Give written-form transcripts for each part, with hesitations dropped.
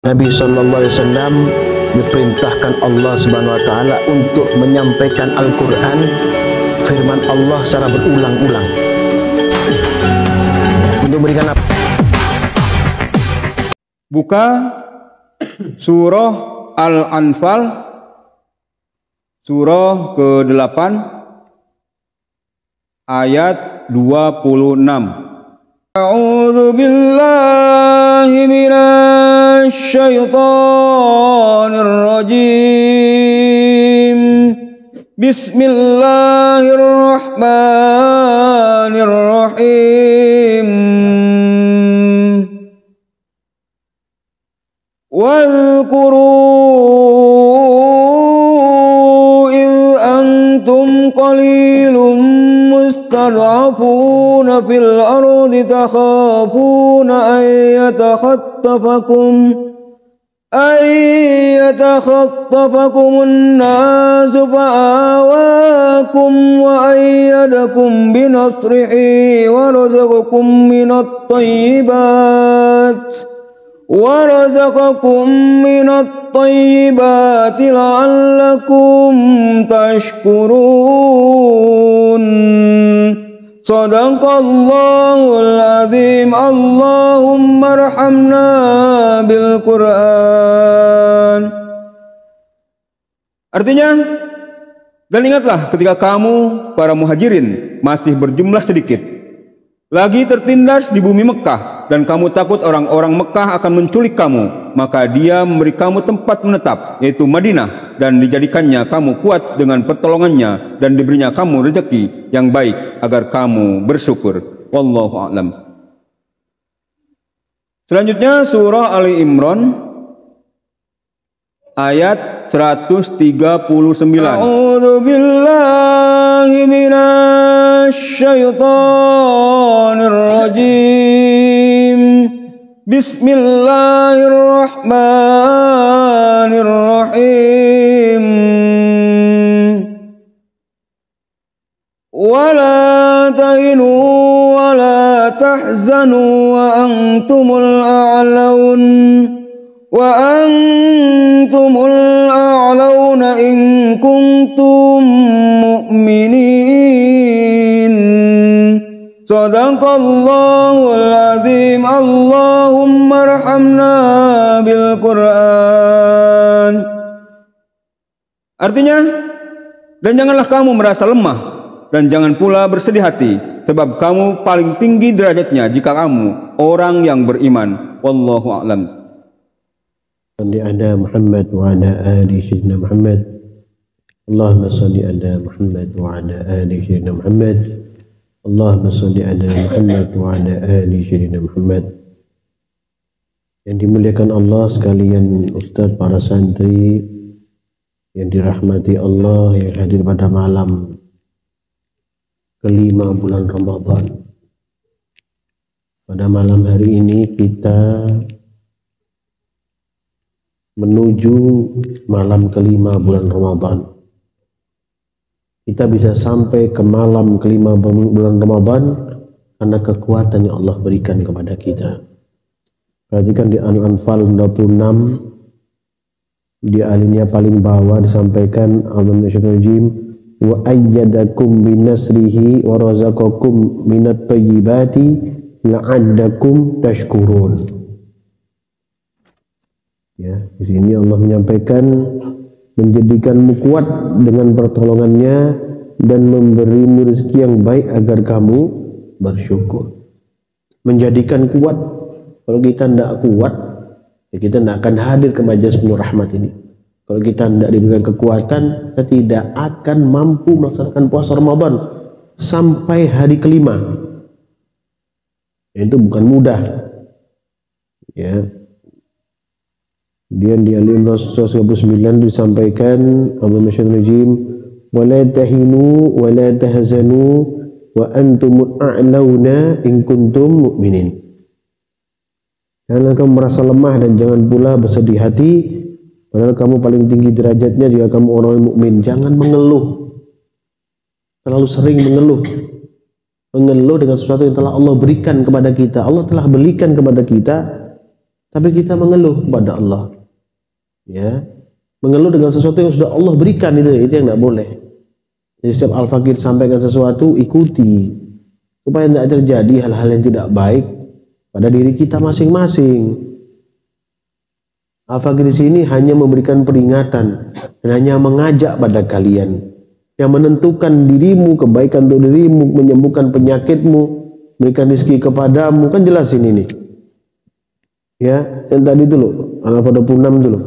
Nabi SAW diperintahkan Allah Subhanahu Wa Taala untuk menyampaikan Al-Quran, firman Allah secara berulang-ulang. Untuk memberikan apa? Buka surah Al-Anfal, surah ke-8 ayat 26. A'udzu billahi minasy syaithanir rajim. Bismillahirrahmanirrahim. Wadhkuru idh antum qalilun mustad'afuna fil ardi takhafuna يتخطفكم الناس فآواكم وأيدكم بنصره ورزقكم من الطيبات لعلكم تشكرون. Sadaqallahul azim. Allahumma arhamna bil Qur'an. Artinya, dan ingatlah ketika kamu para muhajirin masih berjumlah sedikit, lagi tertindas di bumi Mekah, dan kamu takut orang-orang Mekah akan menculik kamu, maka Dia memberi kamu tempat menetap, yaitu Madinah, dan dijadikannya kamu kuat dengan pertolongannya, dan diberinya kamu rezeki yang baik agar kamu bersyukur. Wallahu a'lam. Selanjutnya surah Ali Imran ayat 139. A'udzu billahi minasy syaithanir rajim. Bismillahirrahmanirrahim. Wala tahinu wala tahzanu wa antumul a'launa in kuntum mu'minin. Sadaqallahul azim. Allahumma arhamna bil Qur'an. Artinya, dan janganlah kamu merasa lemah, dan jangan pula bersedih hati, sebab kamu paling tinggi derajatnya jika kamu orang yang beriman. Wallahu a'lam. Salli ala Muhammad wa ala ali sayyidina Muhammad. Allahumma salli ala Muhammad wa ala ali sayyidina Muhammad. Allahumma salli ala Muhammad wa ala ali sayyidina Muhammad. Yang dimuliakan Allah sekalian, ustaz, para santri yang dirahmati Allah, yang hadir pada malam kelima bulan Ramadan. Pada malam hari ini kita menuju malam kelima bulan Ramadan. Kita bisa sampai ke malam kelima bulan Ramadan karena kekuatan yang Allah berikan kepada kita. Perhatikan di Al-Anfal 26, di alinea paling bawah disampaikan Al-Rajim, wa ayyadakum binasrihi wa razaqakum minat thayyibati la'allakum tashkurun. Ya, di sini Allah menyampaikan menjadikanmu kuat dengan pertolongannya dan memberimu rezeki yang baik agar kamu bersyukur. Menjadikan kuat. Kalau kita tidak kuat, ya kita tidak akan hadir ke majelis penuh rahmat ini. Kalau kita tidak diberikan kekuatan, kita tidak akan mampu melaksanakan puasa Ramadan sampai hari kelima. Itu bukan mudah. Ya. Kemudian di Al-Imran 139 disampaikan Abu Masyad Najim, wala tahinu wala tahzanu wa antumul a'launa in kuntum mu'minin. Jangan kamu merasa lemah dan jangan pula bersedih hati, padahal kamu paling tinggi derajatnya jika kamu orang yang mukmin. Jangan mengeluh, terlalu sering mengeluh dengan sesuatu yang telah Allah berikan kepada kita. Allah telah berikan kepada kita tapi kita mengeluh kepada Allah. Ya, mengeluh dengan sesuatu yang sudah Allah berikan, itu yang tidak boleh. Jadi setiap al-fakir sampaikan sesuatu, ikuti supaya tidak terjadi hal-hal yang tidak baik pada diri kita masing-masing. Al-fakir di sini hanya memberikan peringatan dan hanya mengajak pada kalian yang menentukan dirimu, kebaikan untuk dirimu, menyembuhkan penyakitmu, berikan rezeki kepadamu, kan jelas ini nih. Ya, yang tadi itu loh, Al-Fatihah 26 itu loh.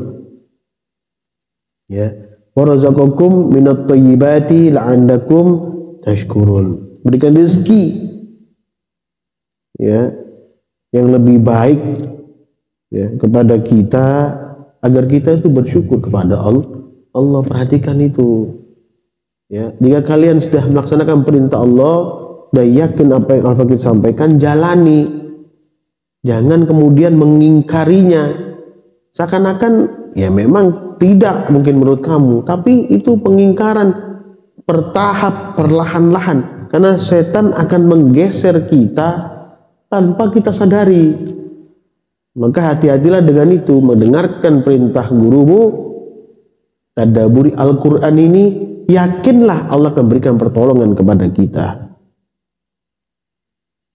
Ya, warazaqakum minat thayyibati la'andakum tashkurun. Berikan rezeki ya yang lebih baik ya kepada kita agar kita itu bersyukur kepada Allah. Allah perhatikan itu. Ya, jika kalian sudah melaksanakan perintah Allah dan yakin apa yang Al-Fakir sampaikan, jalani. Jangan kemudian mengingkarinya seakan-akan ya memang tidak mungkin menurut kamu, tapi itu pengingkaran bertahap, perlahan-lahan, karena setan akan menggeser kita tanpa kita sadari. Maka hati-hatilah dengan itu, mendengarkan perintah gurumu, tadabburi Al-Quran ini, yakinlah Allah akan berikan pertolongan kepada kita.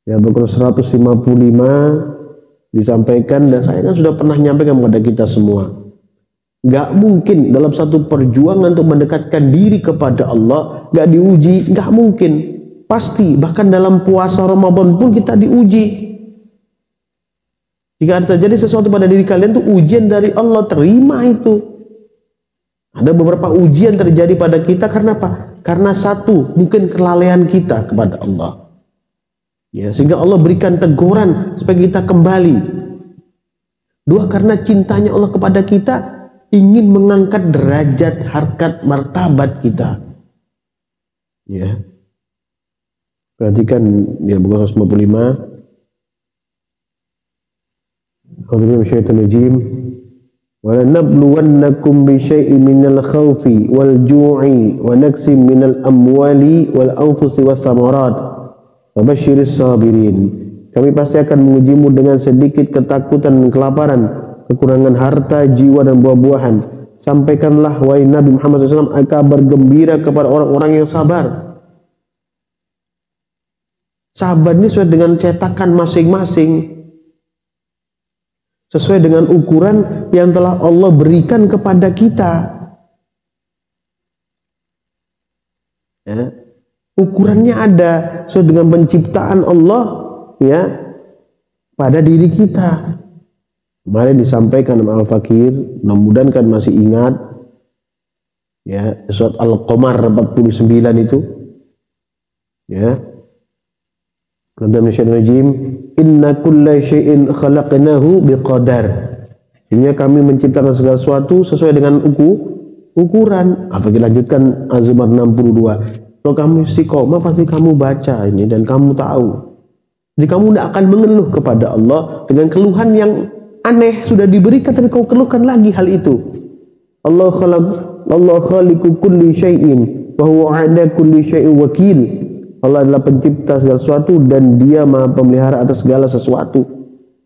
Ya, Al-Quran 155 disampaikan, dan saya kan sudah pernah menyampaikan kepada kita semua, gak mungkin dalam satu perjuangan untuk mendekatkan diri kepada Allah gak diuji, gak mungkin, pasti. Bahkan dalam puasa Ramadan pun kita diuji. Jika ada terjadi sesuatu pada diri kalian, itu ujian dari Allah, terima itu. Ada beberapa ujian terjadi pada kita karena apa? Karena satu, mungkin kelalaian kita kepada Allah. Ya, sehingga Allah berikan teguran supaya kita kembali. Dua, karena cintanya Allah kepada kita, ingin mengangkat derajat, harkat, martabat kita. Ya, perhatikan ya, buku 155. A'udzu bisyaitonir wa lanabluwannakum bisyai'in minal khaufi wal ju'i wa naqsim minal amwali wal anfusi wath thamarat. Wabashiris sabirin. Kami pasti akan mengujimu dengan sedikit ketakutan dan kelaparan, kekurangan harta, jiwa dan buah-buahan. Sampaikanlah wahai Nabi Muhammad SAW kabar gembira kepada orang-orang yang sabar. Sabar ini sesuai dengan cetakan masing-masing, sesuai dengan ukuran yang telah Allah berikan kepada kita. Ya, ukurannya ada sesuai dengan penciptaan Allah ya pada diri kita. Kemarin disampaikan oleh Al-Fakir, mudah-mudahan kan masih ingat ya, surat Al-Qamar 49 itu ya. Inna kulla syai'in khalaqnahu biqadar. Ini kami menciptakan segala sesuatu sesuai dengan ukuran. Al-Fakir lanjutkan Az-Zumar 62. Kalau kamu istiqomah pasti kamu baca ini dan kamu tahu. Jadi kamu tidak akan mengeluh kepada Allah dengan keluhan yang aneh, sudah diberikan tapi kau keluhkan lagi hal itu. Allah khaliqu kulli syai'in wa huwa 'ala kulli syai'in wakil. Allah adalah pencipta segala sesuatu dan Dia Maha pemelihara atas segala sesuatu.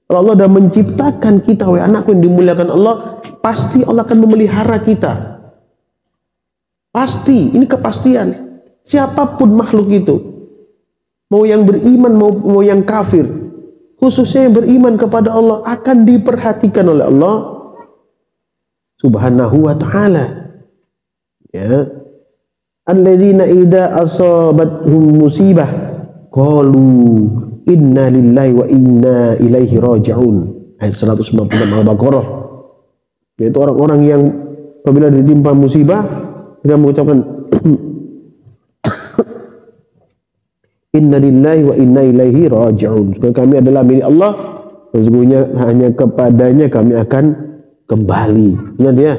Kalau Allah sudah menciptakan kita, wahai anakku yang dimuliakan Allah, pasti Allah akan memelihara kita. Pasti, ini kepastian. Siapapun makhluk itu, mau yang beriman mau yang kafir, khususnya yang beriman kepada Allah, akan diperhatikan oleh Allah Subhanahu wa ta'ala. Ya, alladzina idza asabathum musibah qalu inna lillahi wa inna ilaihi raji'un. Ayat 196 Al-Baqarah. Yaitu orang-orang yang apabila ditimpa musibah mereka mengucapkan inna lillahi wa inna ilaihi raji'un. Kami adalah milik Allah, sesungguhnya hanya kepadanya kami akan kembali. Ingat ya,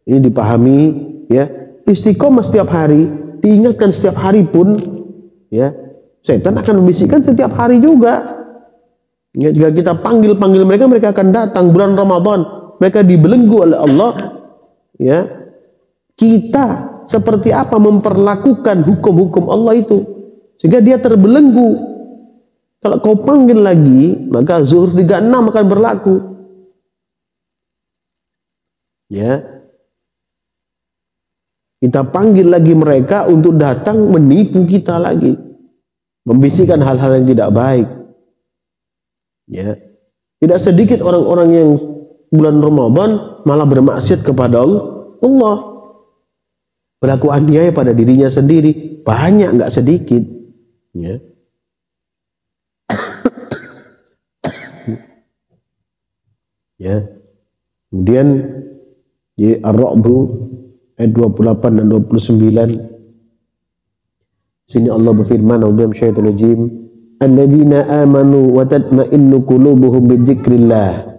ini dipahami ya. Istiqomah setiap hari, diingatkan setiap hari pun ya, setan akan membisikkan setiap hari juga ya. Jika kita panggil mereka, mereka akan datang. Bulan Ramadan mereka dibelenggu oleh Allah ya. Kita seperti apa memperlakukan hukum-hukum Allah itu sehingga dia terbelenggu. Kalau kau panggil lagi, maka Zuhur 36 akan berlaku. Ya. Kita panggil lagi mereka untuk datang menipu kita lagi, membisikkan hal-hal yang tidak baik. Ya. Tidak sedikit orang-orang yang bulan Ramadan malah bermaksiat kepada Allah, berlaku aniaya pada dirinya sendiri, banyak nggak sedikit. Ya. Ya. Kemudian di Ar-Ra'd ayat 28 dan 29, sini Allah berfirman, "A'udzu minasyaitonir rajim, alladzina amanu wa tatma'innu qulubuhum bidzikrillah."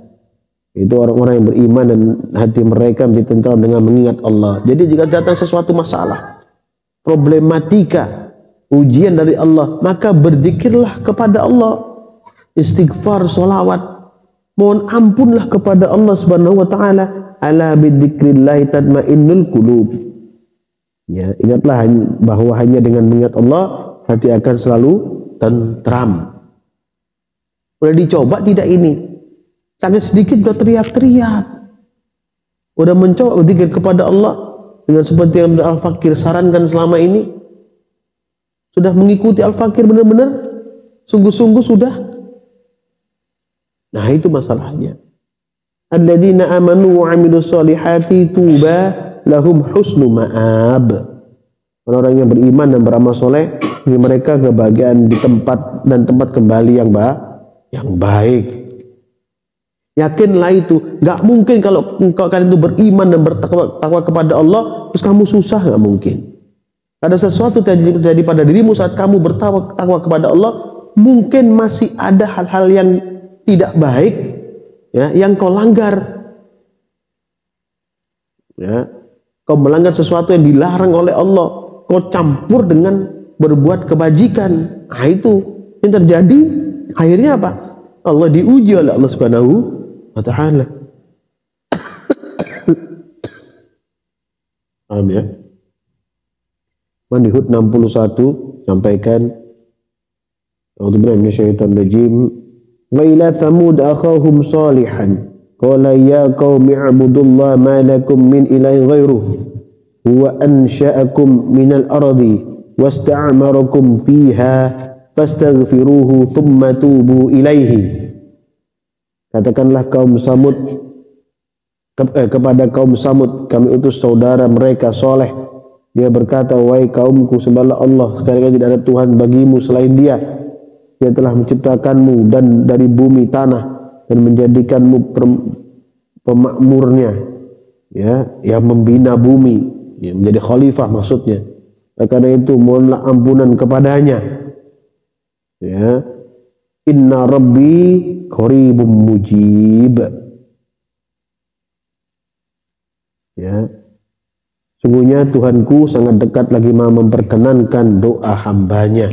Itu orang-orang yang beriman dan hati mereka menjadi tentram dengan mengingat Allah. Jadi jika datang sesuatu masalah, problematika, ujian dari Allah, maka berzikirlah kepada Allah, istighfar, sholawat, mohon ampunlah kepada Allah Subhanahu wa taala. Ala bidzikrillah tatmainnul qulub. Ya, ingatlah bahwa hanya dengan mengingat Allah hati akan selalu tentram. Udah dicoba tidak ini? Sangat sedikit udah teriak-teriak. Udah mencoba berzikir kepada Allah dengan seperti yang Al-Fakir sarankan selama ini. Sudah mengikuti Al-Fakir benar-benar sungguh-sungguh sudah. Nah, itu masalahnya. Alladzina amanu wa 'amilus solihati tuba lahum husnu ma'ab. Orang-orang yang beriman dan beramal soleh, bagi mereka kebahagiaan di tempat dan tempat kembali yang baik. Yakinlah itu, nggak mungkin kalau kalian itu beriman dan bertakwa kepada Allah terus kamu susah, nggak mungkin. Ada sesuatu terjadi pada dirimu saat kamu bertakwa kepada Allah, mungkin masih ada hal-hal yang tidak baik, ya, yang kau langgar, ya, kau melanggar sesuatu yang dilarang oleh Allah, kau campur dengan berbuat kebajikan. Nah, itu yang terjadi, akhirnya apa? Allah diuji oleh Allah Subhanahu wa ta'ala. Paham ya? Di Hud 61 sampaikan, A'udzubillahi minasyaitonir rajim. Wa ila Thamud akhahum Shalihan qala ya qaumi ibudullaha ma lakum min ilahin ghairuh huwa ansha'akum minal ardi wasta'amarakum fiha fastaghfiruhu thumma tubu ilaihi. Katakanlah kaum Samud kepada kaum Samud, kami utus saudara mereka Saleh. Dia berkata, wahai kaumku, sembahlah Allah, sekali-kali tidak ada Tuhan bagimu selain Dia. Dia telah menciptakanmu dan dari bumi tanah dan menjadikanmu pemakmurnya, ya, yang membina bumi, ya, menjadi khalifah maksudnya. Karena itu mohonlah ampunan kepadanya. Ya, inna rabbi qaribum mujib. Ya, sungguhnya Tuhanku sangat dekat lagi maha memperkenankan doa hambanya.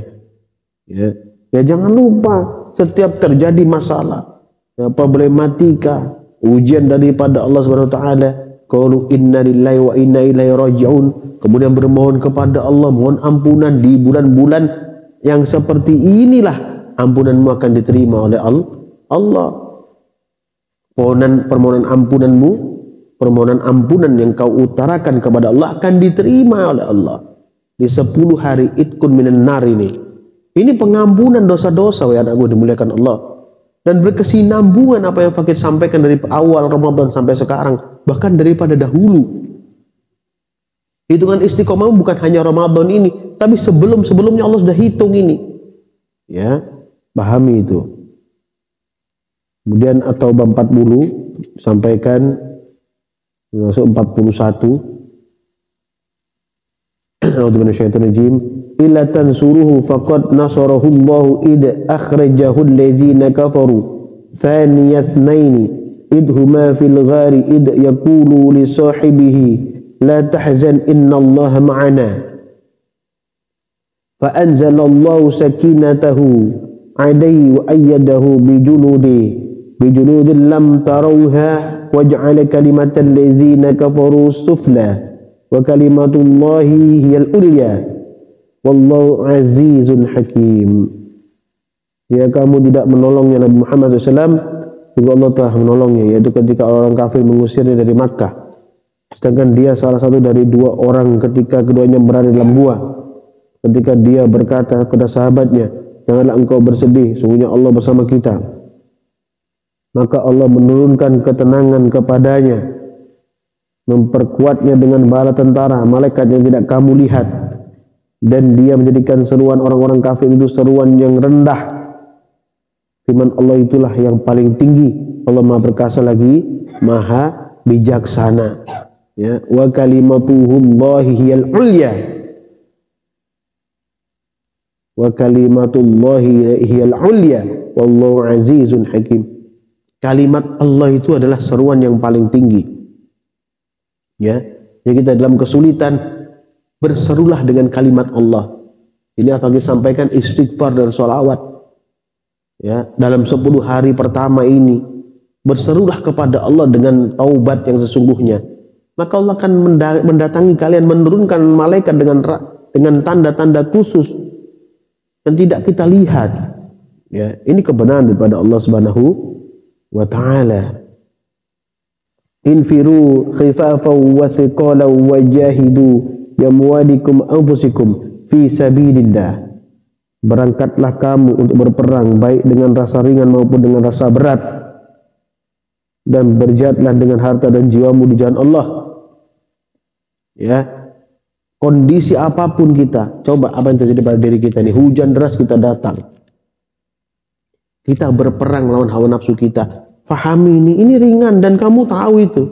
Ya, ya, jangan lupa setiap terjadi masalah, ya, problematika, ujian daripada Allah Subhanahu wa taala, qalu inna lillahi wa inna ilaihi raji'un, kemudian bermohon kepada Allah, mohon ampunan di bulan-bulan yang seperti inilah ampunanmu akan diterima oleh Allah. Permohonan ampunanmu, permohonan ampunan yang kau utarakan kepada Allah akan diterima oleh Allah di 10 hari itkun minan nar ini. Ini pengampunan dosa-dosa, ya anakku dimuliakan Allah, dan berkesinambungan apa yang Fakir sampaikan dari awal Ramadan sampai sekarang, bahkan daripada dahulu. Hitungan istiqomah bukan hanya Ramadan ini, tapi sebelum-sebelumnya Allah sudah hitung ini. Ya, pahami itu. Kemudian At-Taubah 40 sampaikan masuk 41. A'udzu minasyaitonir rajim. Illa tansuruhu faqad nasarahu Allah id akhrajahu allazina kafaru thaniyatnaini id huma fil ghari id yaqulu li sahibihi la tahzan innallaha ma'ana fa anzalallahu sakinatahu alayhi wa ayyadahu bijunudin lam tarawha waj'ala kalimatal ladzina kafaru sufla wa kalimatullahi hiyal ulya wallahu azizun hakim. Jika kamu tidak menolongnya Nabi Muhammad SAW, juga Allah telah menolongnya, yaitu ketika orang kafir mengusirnya dari Makkah, sedangkan dia salah satu dari dua orang ketika keduanya berada dalam gua. Ketika dia berkata kepada sahabatnya, janganlah engkau bersedih, sungguhnya Allah bersama kita. Maka Allah menurunkan ketenangan kepadanya, memperkuatnya dengan bala tentara, malaikat yang tidak kamu lihat, dan dia menjadikan seruan orang-orang kafir itu seruan yang rendah. Firman Allah itulah yang paling tinggi. Allah Maha Perkasa lagi Maha Bijaksana. Ya, wa kalimatullahi hiyal ulya. Wa kalimatullahi hiyal ulya wallahu azizun hakim. Kalimat Allah itu adalah seruan yang paling tinggi. Ya, jadi kita dalam kesulitan berserulah dengan kalimat Allah. Ini akan disampaikan istighfar dan sholawat. Ya, dalam 10 hari pertama ini berserulah kepada Allah dengan taubat yang sesungguhnya. Maka Allah akan mendatangi kalian, menurunkan malaikat dengan tanda-tanda khusus yang tidak kita lihat. Ya, ini kebenaran daripada Allah Subhanahu wa taala. Infiru khifafan wa thiqalan wajahidu biamwalikum anfusikum fi sabilillah. Berangkatlah kamu untuk berperang baik dengan rasa ringan maupun dengan rasa berat, dan berjihadlah dengan harta dan jiwamu di jalan Allah. Ya, kondisi apapun kita, coba apa yang terjadi pada diri kita ini, hujan deras kita datang, kita berperang lawan hawa nafsu kita. Fahami ini ringan dan kamu tahu itu.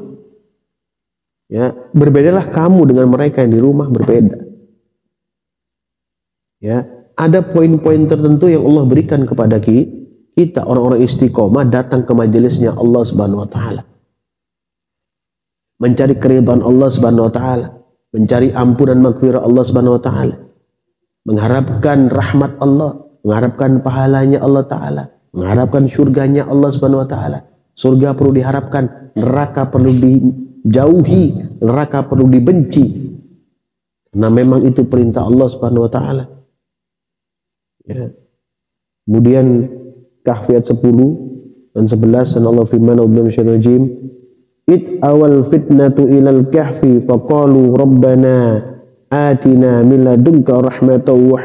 Ya, berbedalah kamu dengan mereka yang di rumah, berbeda. Ya, ada poin-poin tertentu yang Allah berikan kepada kita orang-orang istiqomah datang ke majelisnya Allah Subhanahu wa taala. Mencari keridhaan Allah Subhanahu wa taala, mencari ampunan maghfirah Allah Subhanahu wa taala, mengharapkan rahmat Allah, mengharapkan pahalanya Allah taala, mengharapkan surganya Allah Subhanahu wa taala. Surga perlu diharapkan, neraka perlu dijauhi, neraka perlu dibenci. Karena memang itu perintah Allah Subhanahu wa taala. Ya. Kemudian Kahfi ayat 10 dan 11, dan Allah firman awal fitnatu ilal kahfi faqalu rabbana atina min ladunka rahmatan wa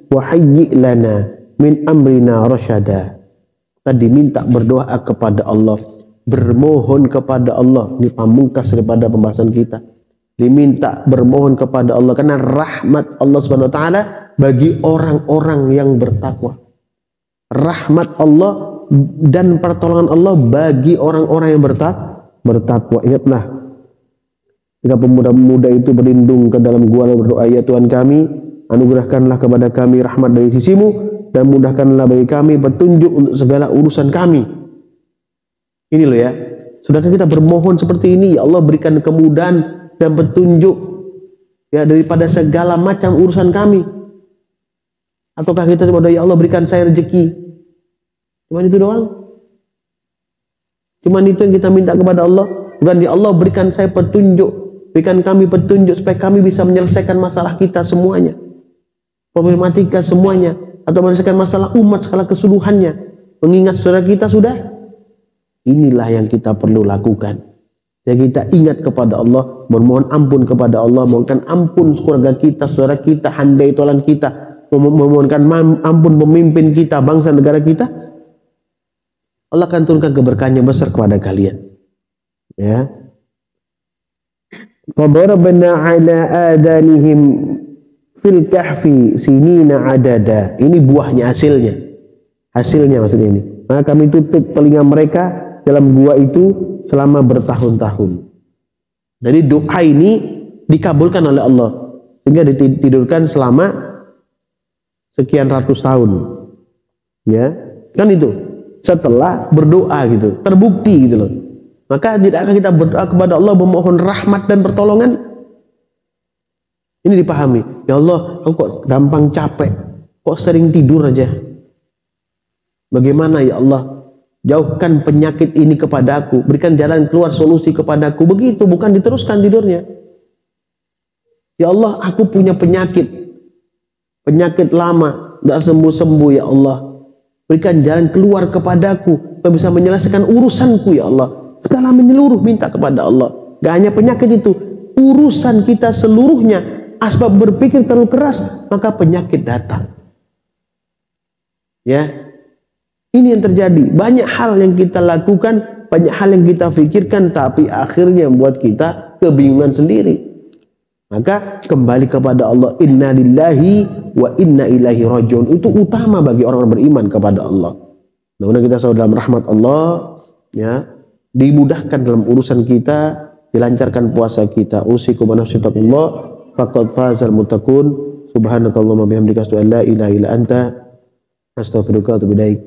hayyi lana min amrina rasyada. Tadi minta berdoa kepada Allah, bermohon kepada Allah. Ini pamungkas daripada pembahasan kita. Diminta bermohon kepada Allah karena rahmat Allah Subhanahu wa taala bagi orang-orang yang bertakwa. Rahmat Allah dan pertolongan Allah bagi orang-orang yang bertakwa. Ingatlah jika pemuda-pemuda itu berlindung ke dalam gua lalu berdoa, ya Tuhan kami, anugerahkanlah kepada kami rahmat dari sisimu dan mudahkanlah bagi kami petunjuk untuk segala urusan kami. Ini loh ya, sudahkah kita bermohon seperti ini? Ya Allah, berikan kemudahan dan petunjuk ya daripada segala macam urusan kami. Ataukah kita cuma doa, ya Allah berikan saya rezeki, cuman itu doang? Cuman itu yang kita minta kepada Allah? Bukan, ya Allah berikan saya petunjuk, berikan kami petunjuk supaya kami bisa menyelesaikan masalah kita semuanya, problematika semuanya, atau menyelesaikan masalah umat skala keseluruhannya, mengingat saudara kita sudah. Inilah yang kita perlu lakukan. Jadi kita ingat kepada Allah, memohon ampun kepada Allah, mohonkan ampun keluarga kita, saudara kita, handai tolan kita, memohonkan ampun pemimpin kita, bangsa negara kita. Allah akan turunkan keberkahannya besar kepada kalian. Ya. Fadarabna ala adanihim fil kahfi sinina adada. Ini buahnya, hasilnya. Hasilnya maksudnya ini. Maka kami tutup telinga mereka dalam gua itu selama bertahun-tahun. Jadi doa ini dikabulkan oleh Allah sehingga ditidurkan selama sekian ratus tahun. Ya, kan itu. Setelah berdoa gitu, terbukti gitu loh. Maka tidak akan kita berdoa kepada Allah memohon rahmat dan pertolongan. Ini dipahami. Ya Allah, aku kok gampang capek, kok sering tidur aja. Bagaimana ya Allah? Jauhkan penyakit ini kepada aku, berikan jalan keluar solusi kepadaku. Begitu, bukan diteruskan tidurnya. Ya Allah, aku punya penyakit lama, gak sembuh-sembuh ya Allah. Berikan jalan keluar kepadaku, supaya bisa menyelesaikan urusanku ya Allah. Segala menyeluruh minta kepada Allah. Gak hanya penyakit itu, urusan kita seluruhnya, asbab berpikir terlalu keras, maka penyakit datang. Ya, ini yang terjadi. Banyak hal yang kita lakukan, banyak hal yang kita pikirkan, tapi akhirnya membuat kita kebingungan sendiri. Maka kembali kepada Allah, inna lillahi wa inna ilaihi rajiun. Itu utama bagi orang beriman kepada Allah. Mudah-mudahan kita selalu dalam rahmat Allah, ya, dimudahkan dalam urusan kita, dilancarkan puasa kita. Usikum wa nafsi taqullah faqad fazal muttaqun. Subhanakallahumma bihamdika asyhadu an la ilaha illa anta astaghfiruka wa atubu ilaik.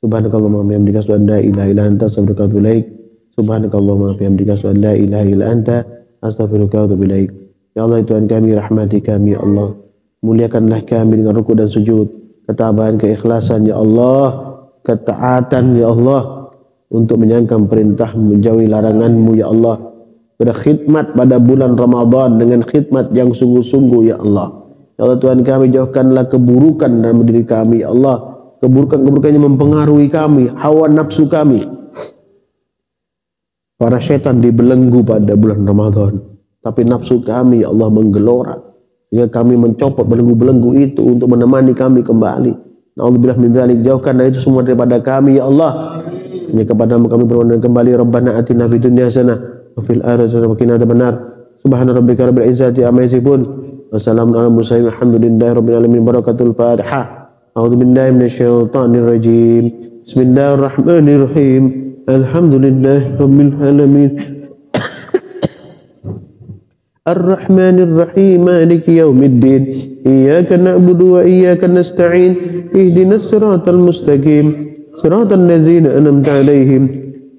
Subhanakallahumma bihamdika asyhadu an la ilaha illa anta astaghfiruka wa atubu ilaik. Subhanakallahumma bihamdika asyhadu an la ilaha illa anta astaghfiruka wa atubu ilaik. Ya Allah, Tuhan kami, rahmati kami, ya Allah. Muliakanlah kami dengan rukuk dan sujud, ketabahan, keikhlasan, ya Allah, ketaatan, ya Allah, untuk menjalankan perintah, menjauhi larangan-Mu, ya Allah. Berkhidmat pada bulan Ramadan dengan khidmat yang sungguh-sungguh, ya Allah. Ya Allah, Tuhan kami, jauhkanlah keburukan dalam diri kami, ya Allah. Keburukan-keburukan yang mempengaruhi kami, hawa nafsu kami. Para syaitan dibelenggu pada bulan Ramadan, tapi nafsu kami, ya Allah, menggelora. Sehingga kami mencopot belenggu-belenggu itu untuk menemani kami kembali. Na'udzubillah min dzalik, jauhkan dari itu semua daripada kami, ya Allah. Hanya kepadamu kami bermohon kembali. Rabbana atina fid dunya hasanah wa fil akhirati hasanah wa qina adzabannar. Subhana rabbika rabbil izzati amma yasifun. Wassalamun ala mursalin walhamdulillahi rabbil alamin. Barakatul Fatihah. A'udzu billahi minasyaitonir rajim. Bismillahirrahmanirrahim. Alhamdulillahi rabbil alamin. Ar-Rahmanir Rahim, Maliki Yaumiddin. Iyyaka na'budu wa iyyaka nasta'in. Ihdinas siratal mustaqim. Siratal ladzina an'amta 'alaihim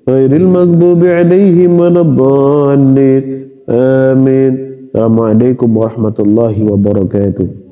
ghairil maghdubi 'alaihim waladdallin. Amin. Assalamualaikum warahmatullahi wabarakatuh.